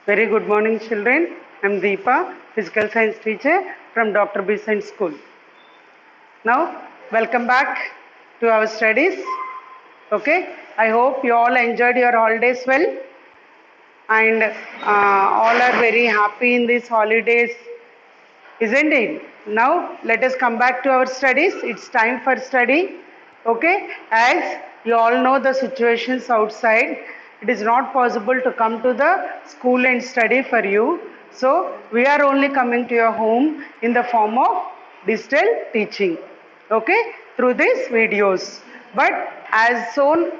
Very good morning, children. I am Deepa, physical science teacher from Dr. Besant School. Now, welcome back to our studies. Okay, I hope you all enjoyed your holidays well and all are very happy in these holidays, isn't it? Now, let us come back to our studies. It's time for study. Okay, as you all know the situations outside, it is not possible to come to the school and study for you. So, we are only coming to your home in the form of digital teaching. Okay, through these videos. But as soon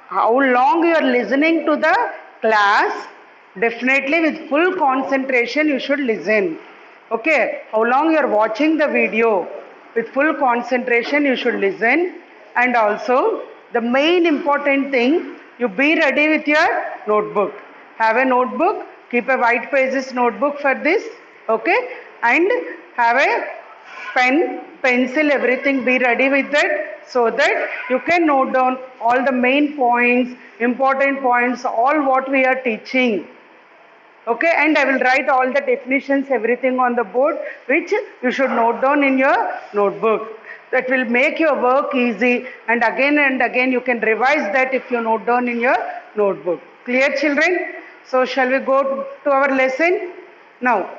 how long you are listening to the class, definitely with full concentration you should listen. Okay, how long you are watching the video, with full concentration you should listen. And also the main important thing, you be ready with your notebook. Have a notebook, keep a white pages notebook for this. Okay, and have a pen, pencil, everything, be ready with that so that you can note down all the main points, important points, all what we are teaching. Okay, and I will write all the definitions, everything on the board, which you should note down in your notebook. That will make your work easy, and again you can revise that if you note down in your notebook. Clear, children? So shall we go to our lesson? Now,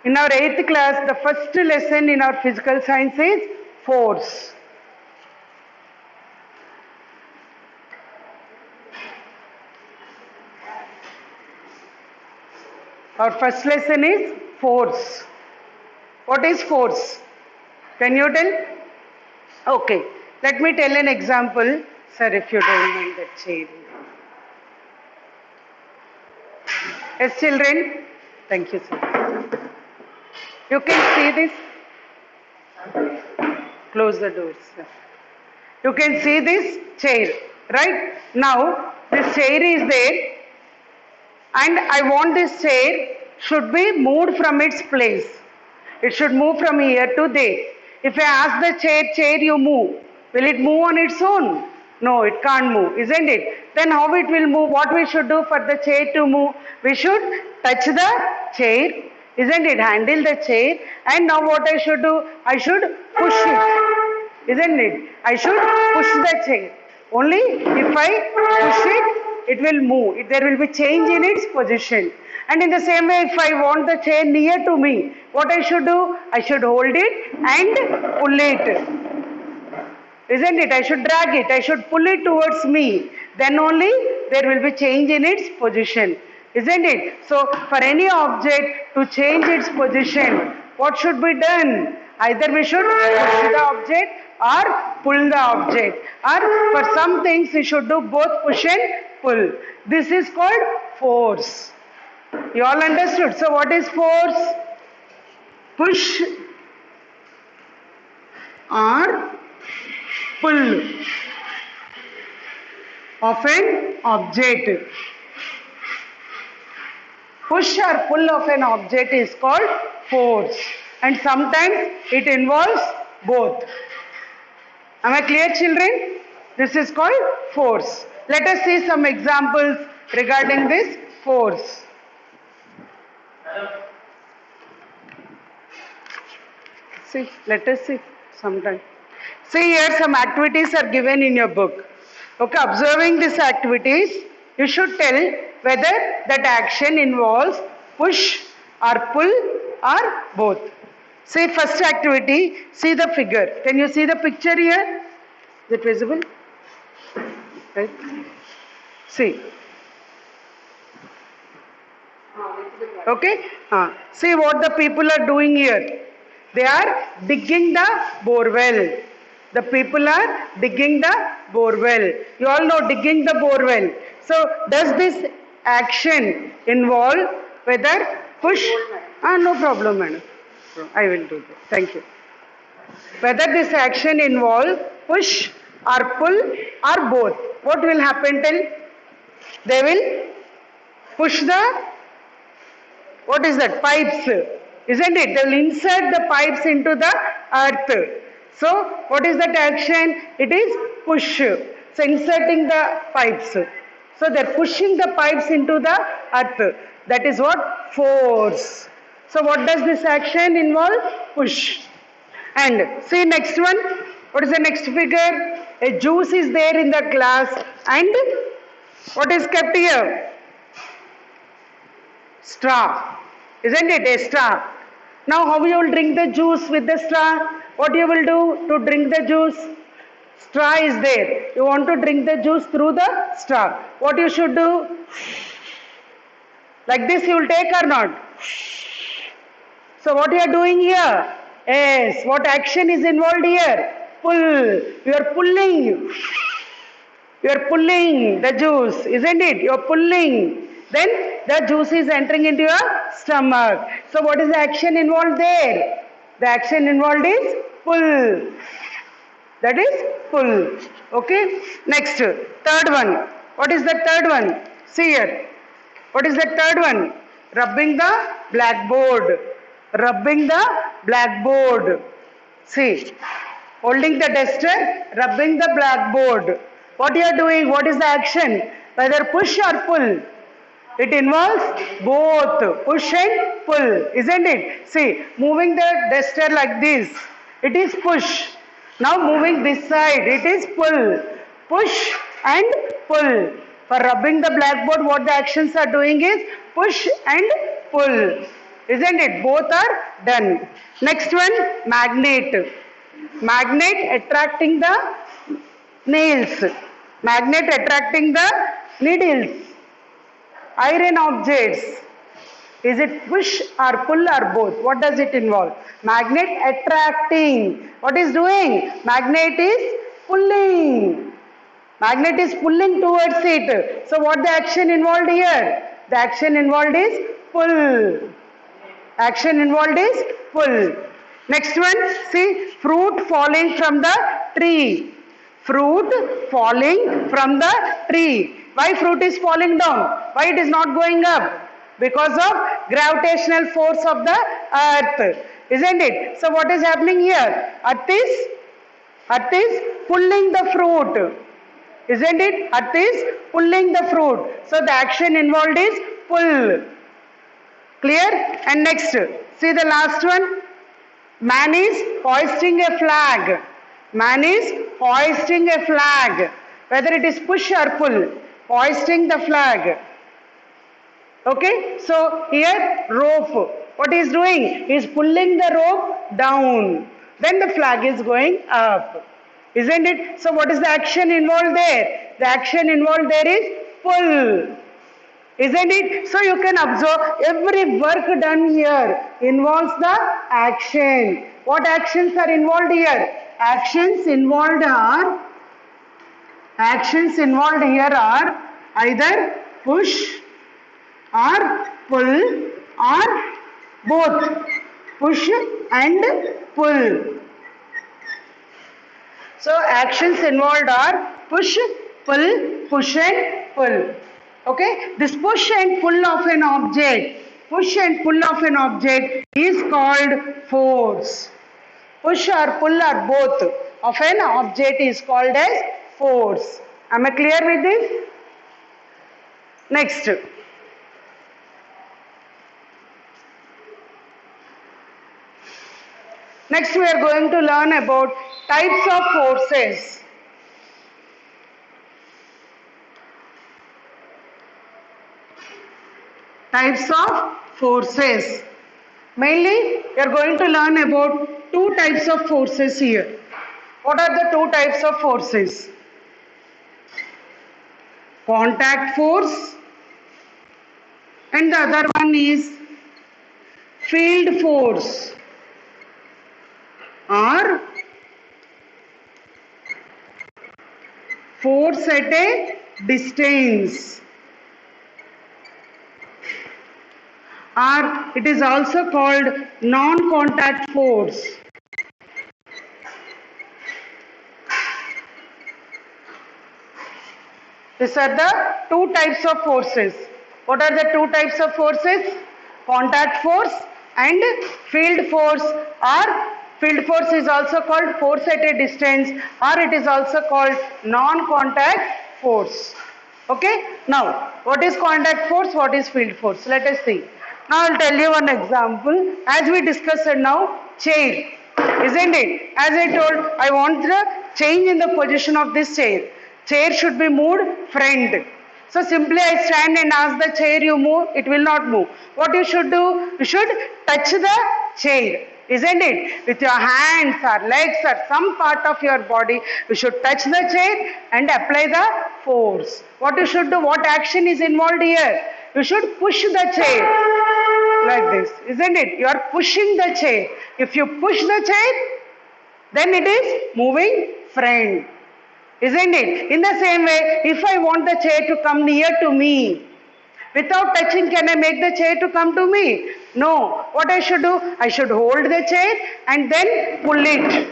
in our 8th class, the first lesson in our physical science is force. Our first lesson is force. What is force? Can you tell? Okay, let me tell an example. Sir, if you don't mind that chair. Yes, children? Thank you, sir. You can see this. Close the doors, sir. You can see this chair, right? Now, this chair is there and I want this chair should be moved from its place. It should move from here to there. If I ask the chair you move, will it move on its own? No, it can't move, isn't it? Then how it will move? What we should do for the chair to move? We should touch the chair, isn't it? Handle the chair, and now what I should do? I should push it, isn't it? I should push the chair. Only if I push it will move. There will be change in its position. And in the same way, if I want the chair near to me, what I should do? I should hold it and pull it. Isn't it? I should drag it. I should pull it towards me. Then only there will be change in its position. Isn't it? So, for any object to change its position, what should be done? Either we should push the object or pull the object. Or for some things we should do both push and pull. This is called force. You all understood? So what is force? Push or pull of an object. Push or pull of an object is called force, and sometimes it involves both. Am I clear, children? This is called force. Let us see some examples regarding this force. See, let us see sometime. See, here some activities are given in your book. Okay, observing these activities, you should tell whether that action involves push or pull or both. See, first activity, see the figure. Can you see the picture here? Is it visible? Right. See. Okay. See what the people are doing here. They are digging the borewell. The people are digging the borewell. You all know digging the borewell. So, does this action involve whether push? No problem, madam. I will do that. Thank you. Whether this action involve push or pull or both. What will happen till? They will push the, what is that, pipes, isn't it? They will insert the pipes into the earth. So, what is that action? It is push. So, inserting the pipes. So, they are pushing the pipes into the earth. That is what? Force. So what does this action involve? Push. And see next one. What is the next figure? A juice is there in the glass and what is kept here? Straw. Isn't it? A straw. Now how you will drink the juice with the straw? What you will do to drink the juice? Straw is there. You want to drink the juice through the straw. What you should do? Like this you will take or not? So what you are doing here? Yes. What action is involved here? Pull. You are pulling. You are pulling the juice. Isn't it? You are pulling. Then the juice is entering into your stomach. So what is the action involved there? The action involved is pull. That is pull. Okay. Next. Third one. What is the third one? See here. What is the third one? Rubbing the blackboard. Rubbing the blackboard. See. Holding the duster, rubbing the blackboard. What you are doing? What is the action? Whether push or pull. It involves both push and pull, isn't it? See, moving the duster like this, it is push. Now moving this side, it is pull. Push and pull. For rubbing the blackboard, what the actions are doing is push and pull. Isn't it? Both are done. Next one, magnet. Magnet attracting the nails. Magnet attracting the needles. Iron objects. Is it push or pull or both? What does it involve? Magnet attracting. What is doing? Magnet is pulling. Magnet is pulling towards it. So what the action involved here? The action involved is pull. Action involved is pull. Next one, see, fruit falling from the tree. Fruit falling from the tree. Why fruit is falling down? Why it is not going up? Because of gravitational force of the earth. Isn't it? So what is happening here? Earth is pulling the fruit. Isn't it? Earth is pulling the fruit. So the action involved is pull. Clear? And next, see the last one. Man is hoisting a flag. Man is hoisting a flag. Whether it is push or pull. Hoisting the flag. Okay. So here rope. What he is doing? He is pulling the rope down. Then the flag is going up. Isn't it? So what is the action involved there? The action involved there is pull. Isn't it? So you can observe every work done here involves the action. What actions are involved here? Actions involved here are either push or pull or both. Push and pull. So actions involved are push, pull, push and pull. Okay, this push and pull of an object, is called force. Push or pull or both of an object is called as force. Am I clear with this? Next. Next we are going to learn about types of forces. Types of forces. Mainly, we are going to learn about two types of forces here. What are the two types of forces? Contact force and the other one is field force or force at a distance. Or it is also called non-contact force. These are the two types of forces. What are the two types of forces? Contact force and field force, or field force is also called force at a distance, or it is also called non-contact force. Okay. Now what is contact force, what is field force? Let us see. Now I'll tell you one example. As we discussed now, chair, isn't it? As I told, I want the change in the position of this chair. Chair should be moved front. So simply I stand and ask the chair, you move, it will not move. What you should do? You should touch the chair, isn't it? With your hands or legs or some part of your body, you should touch the chair and apply the force. What you should do? What action is involved here? You should push the chair like this, isn't it? You are pushing the chair. If you push the chair, then it is moving front. Isn't it? In the same way, if I want the chair to come near to me, without touching, can I make the chair to come to me? No. What I should do? I should hold the chair and then pull it.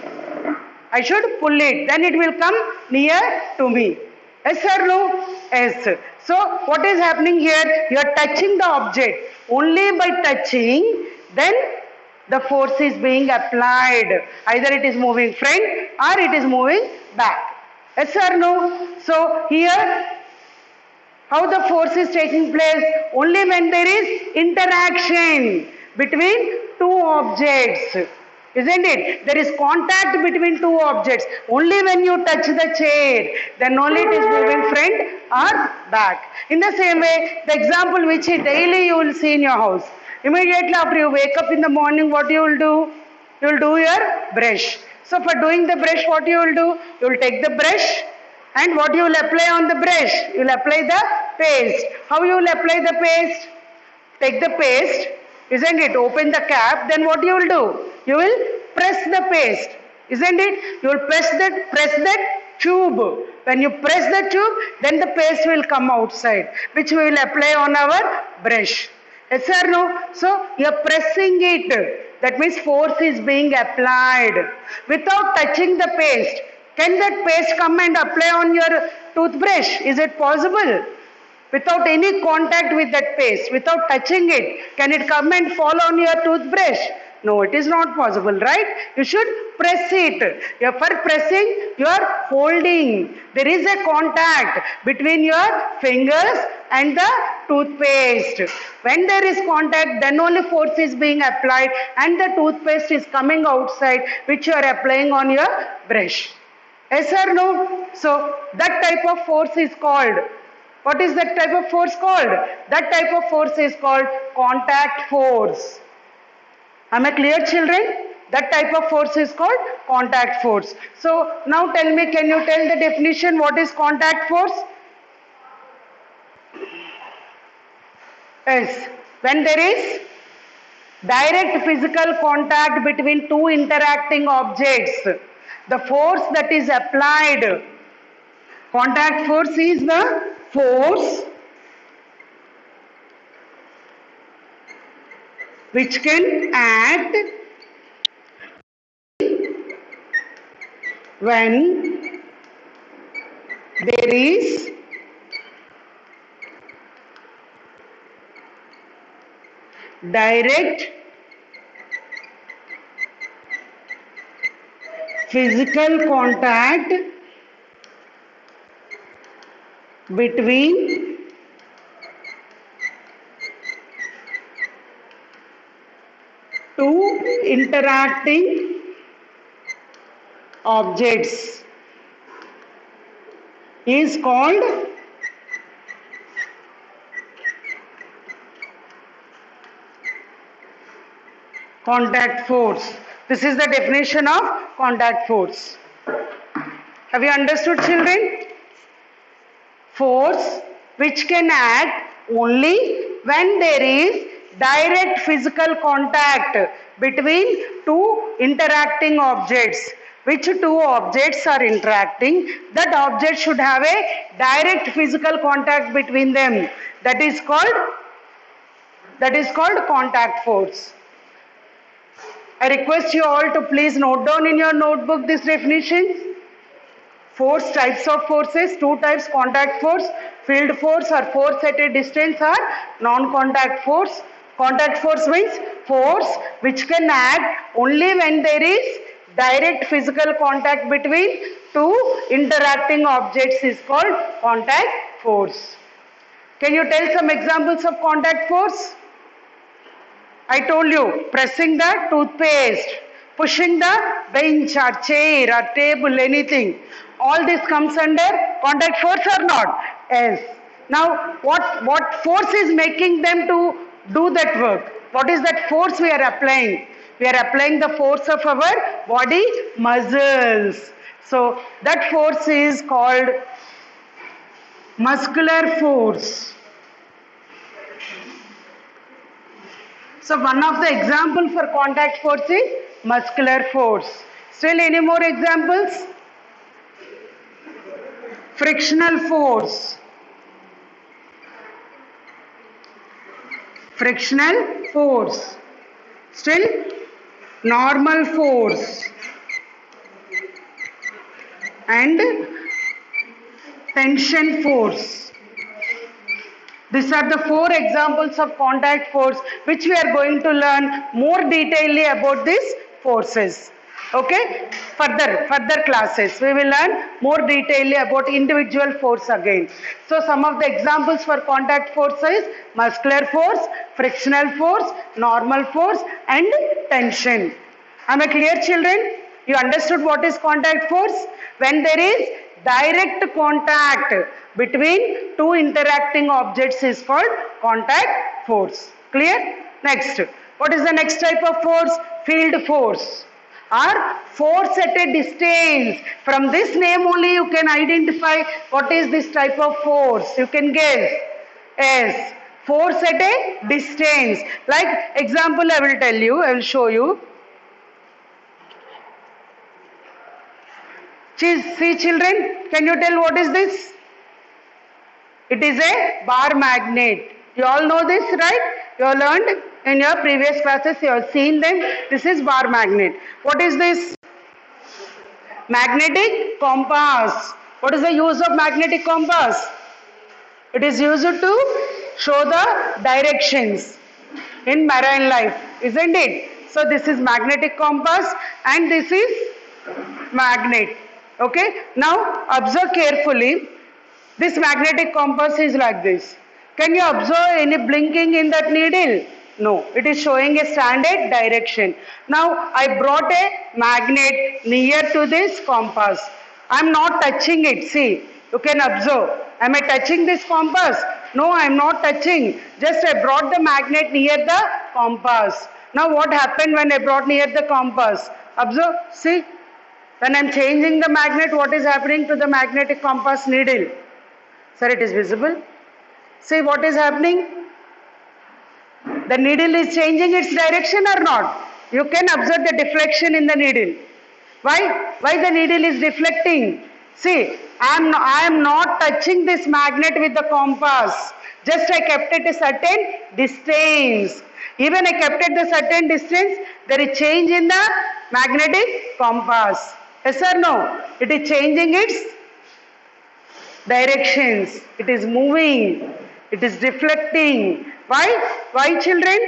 I should pull it. Then it will come near to me. Yes or no? Yes. So, what is happening here? You are touching the object. Only by touching, then the force is being applied. Either it is moving front or it is moving back. Yes or no? So here, how the force is taking place? Only when there is interaction between two objects. Isn't it? There is contact between two objects. Only when you touch the chair, then only it is moving front or back. In the same way, the example which daily you will see in your house. Immediately after you wake up in the morning, what you will do? You will do your brush. So for doing the brush, what you will do? You will take the brush and what you will apply on the brush? You will apply the paste. How you will apply the paste? Take the paste, isn't it? Open the cap, then what you will do? You will press the paste, isn't it? You will press that tube. When you press the tube, then the paste will come outside, which we will apply on our brush. Yes or no? So you are pressing it. That means force is being applied. Without touching the paste, can that paste come and apply on your toothbrush? Is it possible? Without any contact with that paste, without touching it, can it come and fall on your toothbrush? No, it is not possible, right? You should press it. For pressing, you are holding. There is a contact between your fingers and the toothpaste. When there is contact, then only force is being applied and the toothpaste is coming outside, which you are applying on your brush. Yes or no? So, that type of force is called, what is that type of force called? That type of force is called contact force. Am I clear, children? That type of force is called contact force. So, now tell me, can you tell the definition, what is contact force? Yes, when there is direct physical contact between two interacting objects, the force that is applied, contact force is the force which can act when there is direct physical contact between two interacting objects is called contact force. This is the definition of contact force. Have you understood, children? Force which can act only when there is direct physical contact between two interacting objects. Which two objects are interacting? That object should have a direct physical contact between them. That is called contact force. I request you all to please note down in your notebook this definition. Force, types of forces, two types: contact force, field force or force at a distance, or non-contact force. Contact force means force which can act only when there is direct physical contact between two interacting objects is called contact force. Can you tell some examples of contact force? I told you, pressing the toothpaste, pushing the bench or chair or table, anything. All this comes under contact force or not? Yes. Now, what force is making them to do that work? What is that force we are applying? We are applying the force of our body muscles. So, that force is called muscular force. So one of the example for contact force is muscular force. Still any more examples? Frictional force. Frictional force. Still normal force. And tension force. These are the 4 examples of contact force which we are going to learn more detailedly about these forces. Okay? Further classes we will learn more detailedly about individual force again. So some of the examples for contact force is muscular force, frictional force, normal force and tension. Am I clear, children? You understood what is contact force? When there is direct contact between two interacting objects is called contact force. Clear? Next. What is the next type of force? Field force or force at a distance. From this name only you can identify what is this type of force. You can guess. Yes. Force at a distance. Like example I will tell you, I will show you. See children, can you tell what is this? It is a bar magnet. You all know this, right? You all learned in your previous classes, you have seen them. This is bar magnet. What is this? Magnetic compass. What is the use of magnetic compass? It is used to show the directions in marine life, isn't it? So this is magnetic compass and this is magnet. Okay, now observe carefully. This magnetic compass is like this. Can you observe any blinking in that needle? No, it is showing a standard direction. Now I brought a magnet near to this compass. I am not touching it. See, you can observe. Am I touching this compass? No, I am not touching. Just I brought the magnet near the compass. Now what happened when I brought near the compass? Observe, see. When I am changing the magnet, what is happening to the magnetic compass needle? Sir, it is visible. See what is happening? The needle is changing its direction or not? You can observe the deflection in the needle. Why? Why the needle is deflecting? See, I am not touching this magnet with the compass. Just I kept it a certain distance. Even I kept it a certain distance, there is change in the magnetic compass. Yes or no? It is changing its directions. It is moving. It is deflecting. Why? Why, children?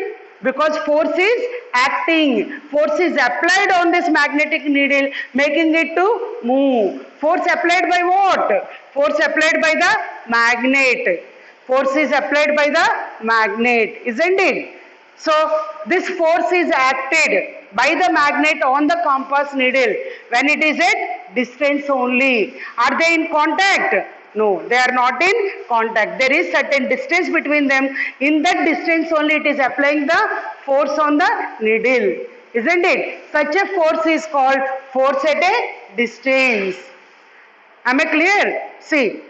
Because force is acting. Force is applied on this magnetic needle, making it to move. Force applied by what? Force applied by the magnet. Force is applied by the magnet, isn't it? So this force is acted by the magnet on the compass needle when it is at distance only. Are they in contact? No, they are not in contact. There is certain distance between them. In that distance only it is applying the force on the needle. Isn't it? Such a force is called force at a distance. Am I clear? See.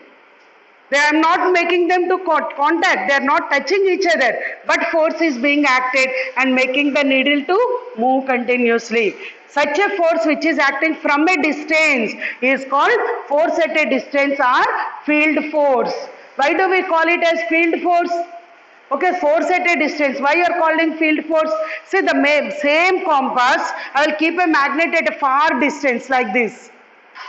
They are not making them to contact. They are not touching each other. But force is being acted and making the needle to move continuously. Such a force which is acting from a distance is called force at a distance or field force. Why do we call it as field force? Okay, force at a distance. Why you are calling field force? See the same compass, I will keep a magnet at a far distance like this.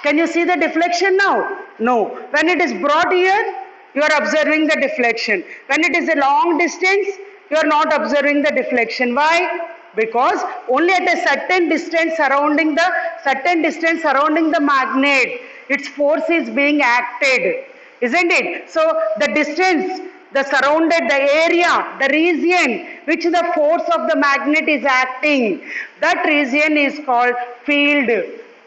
Can you see the deflection now? No. When it is brought here, you are observing the deflection. When it is a long distance, you are not observing the deflection. Why? Because only at a certain distance surrounding the magnet, its force is being acted. Isn't it? So the distance the surrounded, the area, the region which the force of the magnet is acting, that region is called field.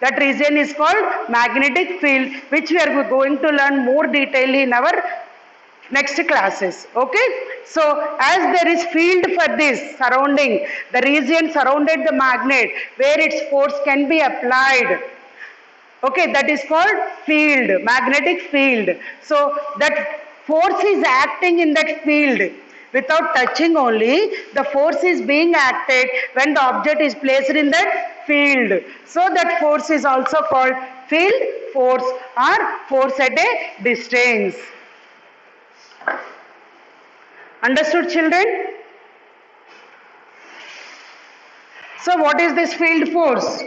That region is called magnetic field, which we are going to learn more detail in our next classes. Okay, so as there is field for this surrounding, the region surrounded the magnet where its force can be applied. Okay, that is called field, magnetic field. So that force is acting in that field without touching only, the force is being acted when the object is placed in that field. So that force is also called field force or force at a distance. Understood, children? So what is this field force?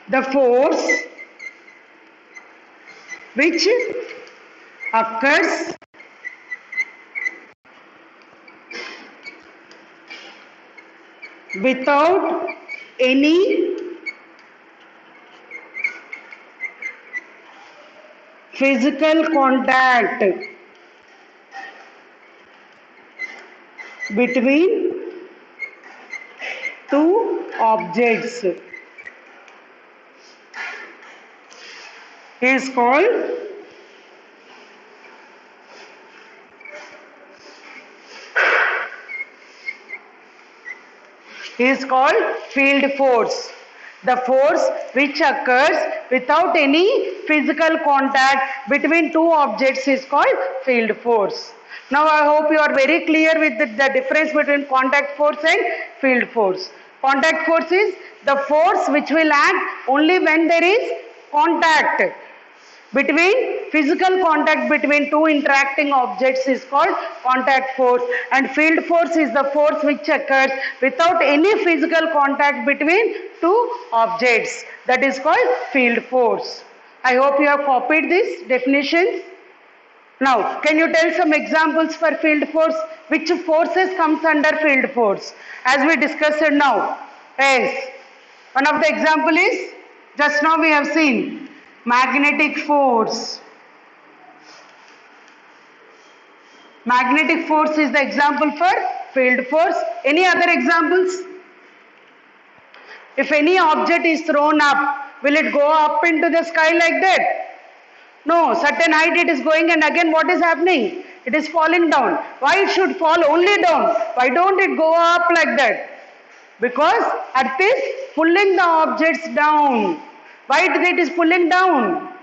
The force which occurs without any physical contact between two objects is called field force. The force which occurs without any physical contact between two objects is called field force. Now I hope you are very clear with the difference between contact force and field force. Contact force is the force which will act only when there is contact. Between physical contact between two interacting objects is called contact force, and field force is the force which occurs without any physical contact between two objects. That is called field force. I hope you have copied these definitions. Now, can you tell some examples for field force? Which forces comes under field force? As we discussed now. Yes. One of the example is, just now we have seen, magnetic force. Magnetic force is the example for field force. Any other examples? If any object is thrown up, will it go up into the sky like that? No, certain height it is going, and again what is happening? It is falling down. Why it should fall only down? Why don't it go up like that? Because earth is pulling the objects down. Why it is pulling down?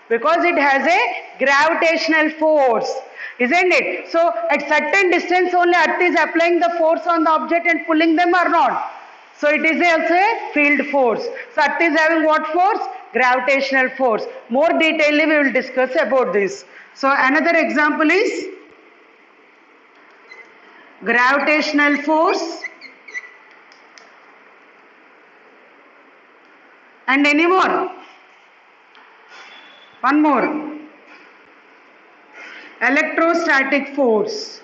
Because it has a gravitational force, isn't it? So at certain distance only earth is applying the force on the object and pulling them or not. So it is also a field force. So earth is having what force? Gravitational force. More detailedly we will discuss about this. So another example is gravitational force. And any more? One more. Electrostatic force.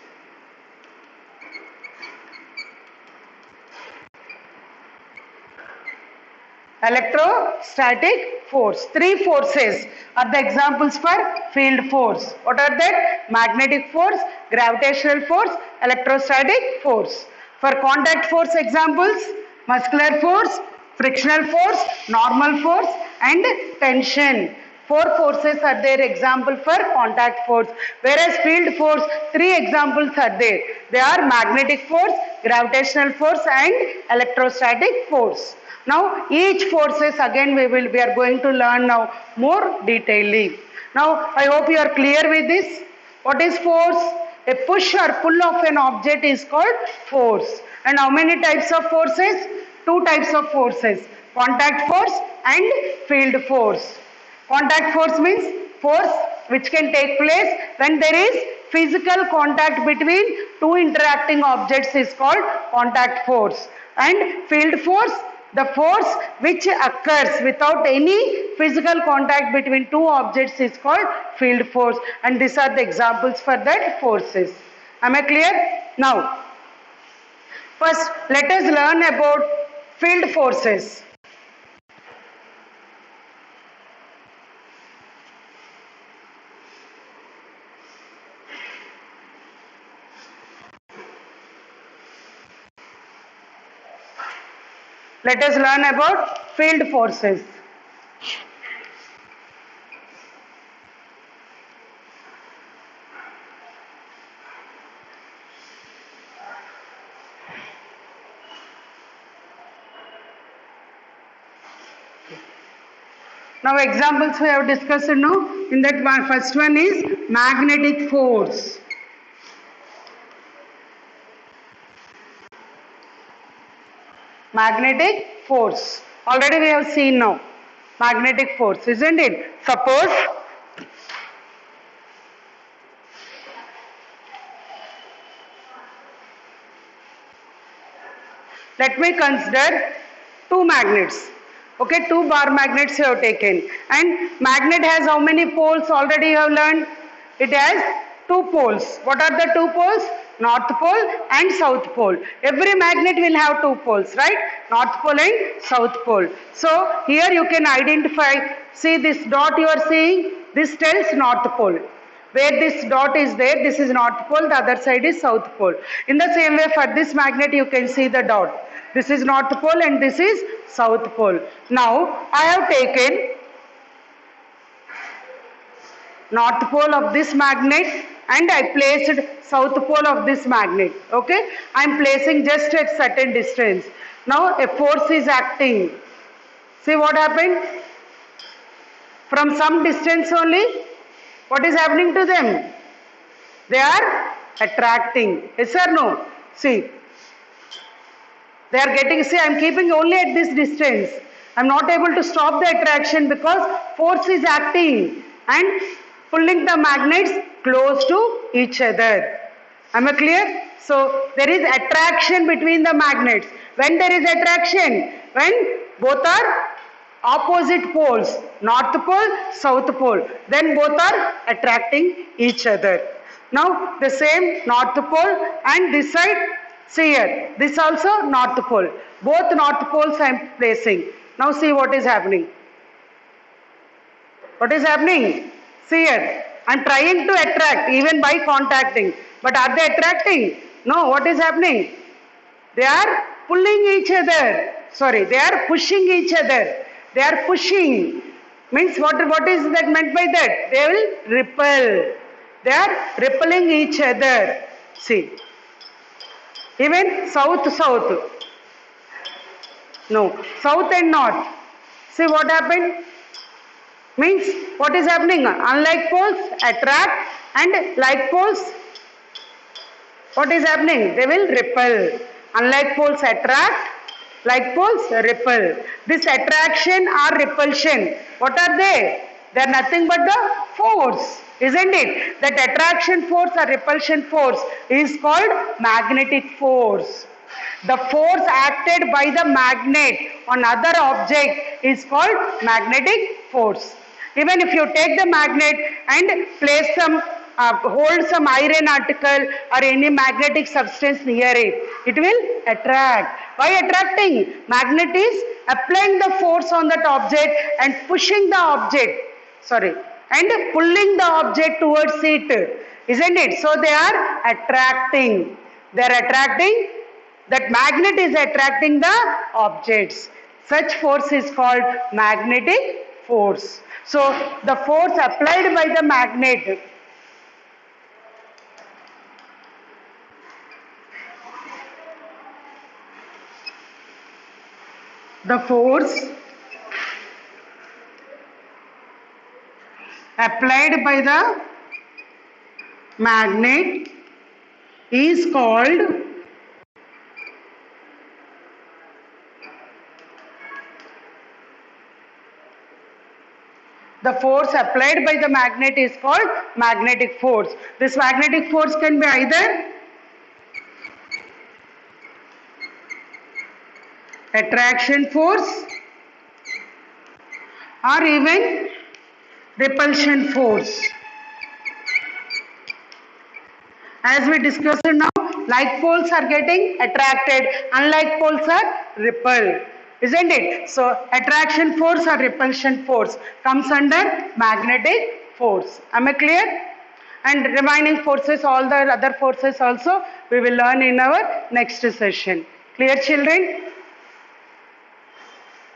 Electrostatic force. Three forces are the examples for field force. What are that? Magnetic force, gravitational force, electrostatic force. For contact force examples, muscular force, frictional force, normal force and tension. Four forces are there example for contact force, whereas field force, three examples are there. They are magnetic force, gravitational force and electrostatic force. Now each forces again we are going to learn now more detailedly. Now I hope you are clear with this. What is force? A push or pull of an object is called force. And how many types of forces? Two types of forces, contact force and field force. Contact force means force which can take place when there is physical contact between two interacting objects is called contact force. And field force, the force which occurs without any physical contact between two objects is called field force. And these are the examples for that forces. Am I clear? Now, first let us learn about field forces. Let us learn about field forces. Now examples we have discussed now. In that one, first one is magnetic force. Magnetic force. Already we have seen now. Magnetic force, isn't it? Suppose let me consider two magnets. Okay, two bar magnets you have taken. And magnet has how many poles already you have learned? It has two poles. What are the two poles? North pole and south pole. Every magnet will have two poles, right? North pole and south pole. So here you can identify, see this dot you are seeing, this tells north pole. Where this dot is there, this is north pole, the other side is south pole. In the same way for this magnet you can see the dot. This is north pole and this is south pole. Now I have taken north pole of this magnet and I placed south pole of this magnet. Okay, I am placing just at certain distance. Now a force is acting. See what happened? From some distance only, what is happening to them? They are attracting. Yes or no? See, they are getting, see I am keeping only at this distance. I am not able to stop the attraction because force is acting and pulling the magnets close to each other. Am I clear? So there is attraction between the magnets. When there is attraction? When both are opposite poles, north pole, south pole, then both are attracting each other. Now the same north pole and this side, see here, this also north pole. Both north poles I am placing. Now see what is happening. What is happening? See here, I am trying to attract even by contacting. But are they attracting? No, what is happening? They are pulling each other. Sorry, they are pushing each other. They are pushing. Means what is that meant by that? They will repel. They are repelling each other. See. Even south. No, south and north. See what happened? Means what is happening? Unlike poles attract and like poles, what is happening? They will repel. Unlike poles attract, like poles repel. This attraction or repulsion, what are they? They are nothing but the force, isn't it? That attraction force or repulsion force is called magnetic force. The force acted by the magnet on other object is called magnetic force. Even if you take the magnet and place some, hold some iron article or any magnetic substance near it, it will attract. Why attracting? Magnet is applying the force on that object and pushing the object, and pulling the object towards it, isn't it? So they are attracting. They are attracting. That magnet is attracting the objects. Such force is called magnetic force. So the force applied by the magnet applied by the magnet is called magnetic force. This magnetic force can be either attraction force or even repulsion force. As we discussed now, like poles are getting attracted, unlike poles are repelled, isn't it? So attraction force or repulsion force comes under magnetic force. Am I clear? And remaining forces, all the other forces also we will learn in our next session. Clear, children?